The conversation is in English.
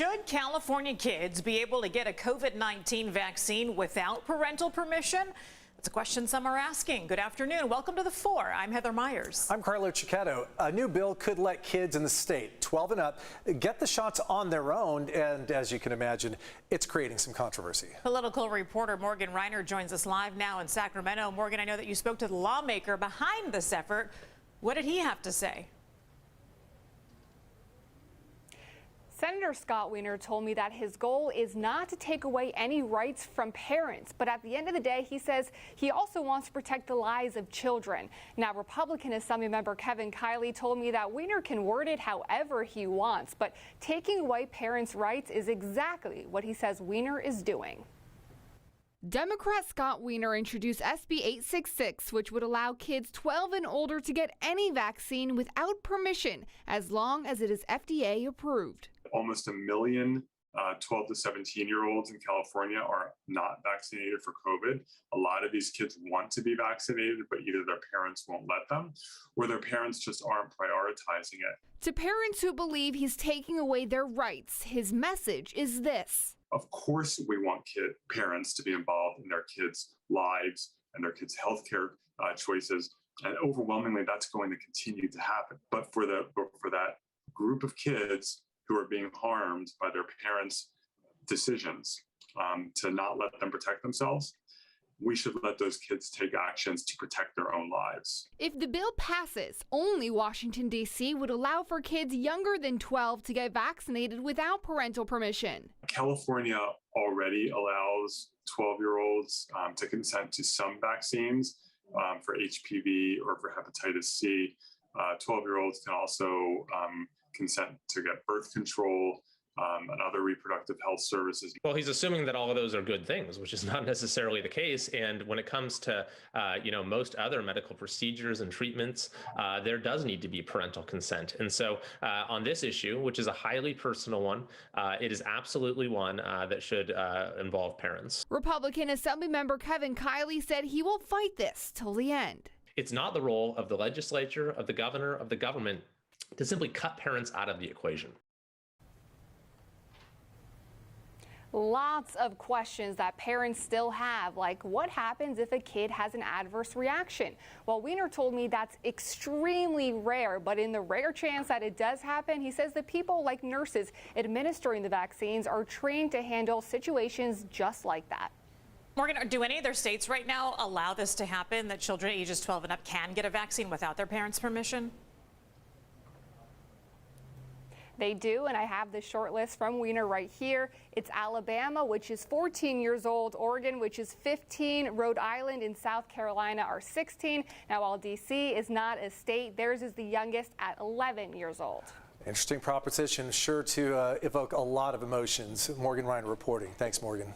Should California kids be able to get a COVID-19 vaccine without parental permission? That's a question some are asking. Good afternoon. Welcome to The Four. I'm Heather Myers. I'm Carlo Cicchetto. A new bill could let kids in the state, 12 and up, get the shots on their own. And as you can imagine, it's creating some controversy. Political reporter Morgan Reiner joins us live now in Sacramento. Morgan, I know that you spoke to the lawmaker behind this effort. What did he have to say? Senator Scott Wiener told me that his goal is not to take away any rights from parents, but at the end of the day, he says he also wants to protect the lives of children. Now, Republican Assembly member Kevin Kiley told me that Wiener can word it however he wants, but taking away parents' rights is exactly what he says Wiener is doing. Democrat Scott Wiener introduced SB 866, which would allow kids 12 and older to get any vaccine without permission, as long as it is FDA approved. Almost a million 12 to 17-year-olds in California are not vaccinated for COVID. A lot of these kids want to be vaccinated, but either their parents won't let them or their parents just aren't prioritizing it. To parents who believe he's taking away their rights, his message is this. Of course, we want parents to be involved in their kids' lives and their kids' healthcare choices. And overwhelmingly, that's going to continue to happen. But for that group of kids who are being harmed by their parents' decisions to not let them protect themselves, we should let those kids take actions to protect their own lives. If the bill passes, only Washington, D.C. would allow for kids younger than 12 to get vaccinated without parental permission. California already allows 12-year-olds to consent to some vaccines for HPV or for hepatitis C. 12-year-olds can also consent to get birth control and other reproductive health services. Well, he's assuming that all of those are good things, which is not necessarily the case. And when it comes to, most other medical procedures and treatments, there does need to be parental consent. And so on this issue, which is a highly personal one, it is absolutely one that should involve parents. Republican Assemblymember Kevin Kiley said he will fight this till the end. It's not the role of the legislature, of the governor, of the government to simply cut parents out of the equation. Lots of questions that parents still have, like what happens if a kid has an adverse reaction? Well, Wiener told me that's extremely rare, but in the rare chance that it does happen, he says the people like nurses administering the vaccines are trained to handle situations just like that. Morgan, do any other states right now allow this to happen, that children ages 12 and up can get a vaccine without their parents' permission? They do, and I have the short list from Wiener right here. It's Alabama, which is 14 years old, Oregon, which is 15, Rhode Island and South Carolina are 16. Now, while D.C. is not a state, theirs is the youngest at 11 years old. Interesting proposition, sure to evoke a lot of emotions. Morgan Reiner reporting. Thanks, Morgan.